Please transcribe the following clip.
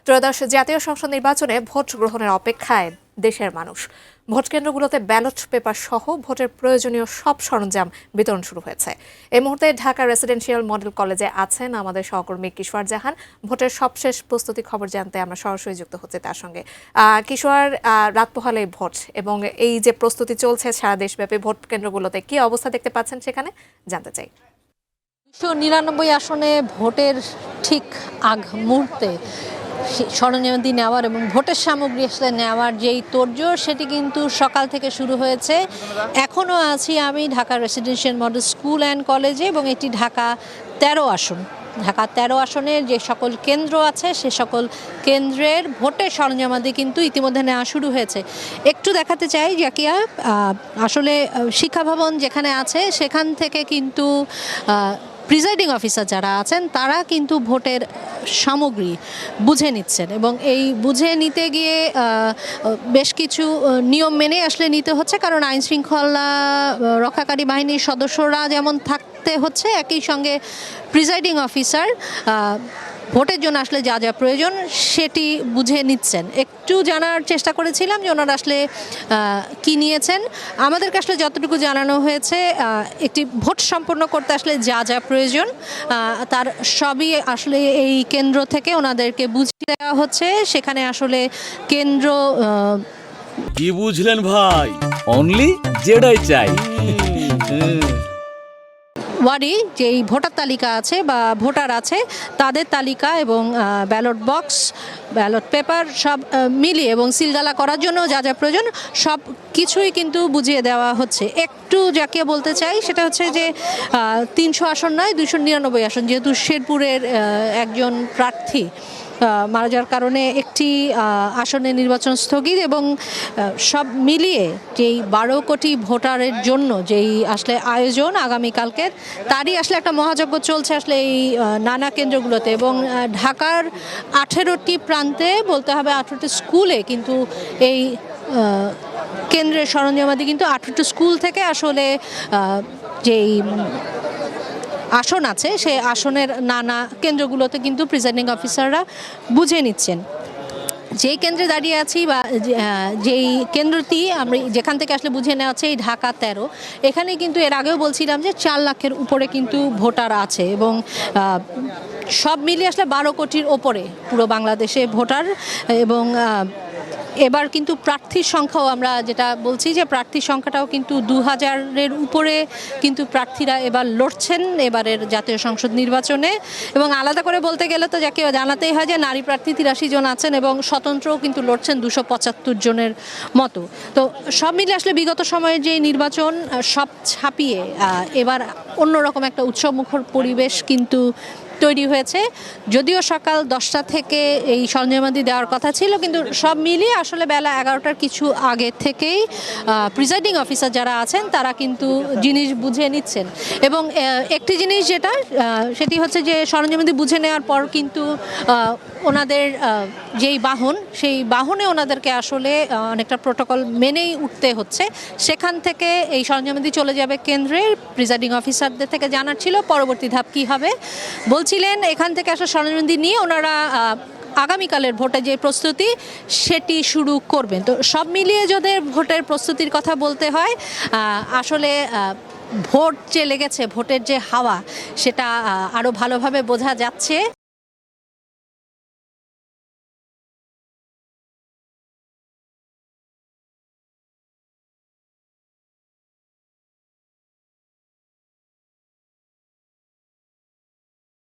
ত্রয়োদশ জাতীয় সংসদ নির্বাচনে ভোট গ্রহণের অপেক্ষায় দেশের মানুষ। ভোট কেন্দ্রগুলোতে ব্যালট পেপার সহ ভোটের প্রয়োজনীয় সব সরঞ্জাম বিতরণ শুরু হয়েছে। এই মুহূর্তে ঢাকা রেসিডেন্সিয়াল মডেল কলেজে আছেন আমাদের সহকর্মী কিশোর জাহান। ভোটের সবশেষ প্রস্তুতি খবর জানতে আমরা সরাসরি যুক্ত হচ্ছে তার সঙ্গে। কিশোর, রাত পোহালে ভোট এবং এই যে প্রস্তুতি চলছে সারা দেশব্যাপী ভোট কেন্দ্রগুলোতে কি অবস্থা দেখতে পাচ্ছেন সেখানে জানতে চাই। 299 আসনে ভোটের ঠিক আগ মুহূর্তে সরঞ্জামাদি নেওয়ার এবং ভোটের সামগ্রী আসলে নেওয়ার যেই তোড়জোড় সেটি কিন্তু সকাল থেকে শুরু হয়েছে। এখনও আছি আমি Dhaka residential model school and কলেজে এবং এটি ঢাকা 13 আসন। ঢাকা 13 আসনের যে সকল কেন্দ্র আছে সে সকল কেন্দ্রের ভোটের সরঞ্জামাদি কিন্তু ইতিমধ্যে নেওয়া শুরু হয়েছে। একটু দেখাতে চাই জাকিয়া, আসলে শিক্ষা ভবন যেখানে আছে সেখান থেকে কিন্তু প্রিজাইডিং অফিসার যারা আছেন তারা কিন্তু ভোটের সামগ্রী বুঝে নিচ্ছেন এবং এই বুঝে নিতে গিয়ে বেশ কিছু নিয়ম মেনে আসলে নিতে হচ্ছে, কারণ আইন শৃঙ্খলা রক্ষাকারী বাহিনীর সদস্যরা যেমন থাকতে হচ্ছে, একই সঙ্গে প্রিজাইডিং অফিসার ভোটের জন্য আসলে যা যা প্রয়োজন সেটি বুঝে নিচ্ছেন। একটু জানার চেষ্টা করেছিলাম যে ওনারা আসলে কী নিয়েছেন। আমাদেরকে আসলে যতটুকু জানানো হয়েছে, একটি ভোট সম্পন্ন করতে আসলে যা যা প্রয়োজন তার সবই আসলে এই কেন্দ্র থেকে ওনাদেরকে বুঝিয়ে দেওয়া হচ্ছে। সেখানে আসলে কেন্দ্র কি বুঝলেন ভাই? অনলি যেটাই চাই। ওয়ারি যেই ভোটার তালিকা আছে বা ভোটার আছে তাদের তালিকা এবং ব্যালট বক্স, ব্যালট পেপার সব মিলিয়ে এবং সিলগালা করার জন্য যা যা প্রয়োজন সব কিছুই কিন্তু বুঝিয়ে দেওয়া হচ্ছে। একটু যাকে বলতে চাই সেটা হচ্ছে যে 300 আসন নয়, 299 আসন, যেহেতু শেরপুরের একজন প্রার্থী মারা যাওয়ার কারণে একটি আসনে নির্বাচন স্থগিত এবং সব মিলিয়ে যেই 12 কোটি ভোটারের জন্য যেই আসলে আয়োজন আগামীকালকের, তারই আসলে একটা মহাযজ্ঞ চলছে আসলে এই নানা কেন্দ্রগুলোতে এবং ঢাকার 18টি প্রান্তে বলতে হবে 18টি স্কুলে কিন্তু এই কেন্দ্রের সরঞ্জামাদি কিন্তু 18টি স্কুল থেকে আসলে যেই আসন আছে সেই আসনের নানা কেন্দ্রগুলোতে কিন্তু প্রিজাইডিং অফিসাররা বুঝে নিচ্ছেন। যেই কেন্দ্রে দাঁড়িয়ে আছি বা যেই কেন্দ্রটি আমরা যেখান থেকে আসলে বুঝে নেওয়া হচ্ছে এই ঢাকা 13, এখানে কিন্তু এর আগেও বলছিলাম যে 4 লাখের উপরে কিন্তু ভোটার আছে এবং সব মিলিয়ে আসলে 12 কোটির ওপরে পুরো বাংলাদেশে ভোটার এবং এবার কিন্তু প্রার্থীর সংখ্যাও আমরা যেটা বলছি যে প্রার্থীর সংখ্যাটাও কিন্তু 2000-এর উপরে কিন্তু প্রার্থীরা এবার লড়ছেন এবারের জাতীয় সংসদ নির্বাচনে। এবং আলাদা করে বলতে গেলে তো যাকে জানাতেই হয় যে নারী প্রার্থী 83 জন আছেন এবং স্বতন্ত্রও কিন্তু লড়ছেন 275 জনের মতো। তো সব মিলে আসলে বিগত সময়ের যে নির্বাচন সব ছাপিয়ে এবার অন্যরকম একটা উৎসবমুখর পরিবেশ কিন্তু তৈরি হয়েছে। যদিও সকাল 10টা থেকে এই সরঞ্জামাদি দেওয়ার কথা ছিল, কিন্তু সব মিলিয়ে আসলে বেলা 11টার কিছু আগে থেকেই প্রিজাইডিং অফিসার যারা আছেন তারা কিন্তু জিনিস বুঝে নিচ্ছেন। এবং একটি জিনিস যেটা সেটি হচ্ছে যে সরঞ্জামাদি বুঝে নেওয়ার পর কিন্তু ওনাদের যেই বাহন সেই বাহনে ওনাদেরকে আসলে অনেকটা প্রোটোকল মেনেই উঠতে হচ্ছে। সেখান থেকে এই সরঞ্জামাদি চলে যাবে কেন্দ্রের প্রিজাইডিং অফিসারদের থেকে জানার ছিল পরবর্তী ধাপ কী হবে। বলছিলেন এখান থেকে আসলে সরঞ্জামাদি নিয়ে ওনারা আগামীকালের ভোটে যে প্রস্তুতি সেটি শুরু করবেন। তো সব মিলিয়ে যদি ভোটের প্রস্তুতির কথা বলতে হয়, আসলে ভোট যে লেগেছে, ভোটের যে হাওয়া সেটা আরও ভালোভাবে বোঝা যাচ্ছে।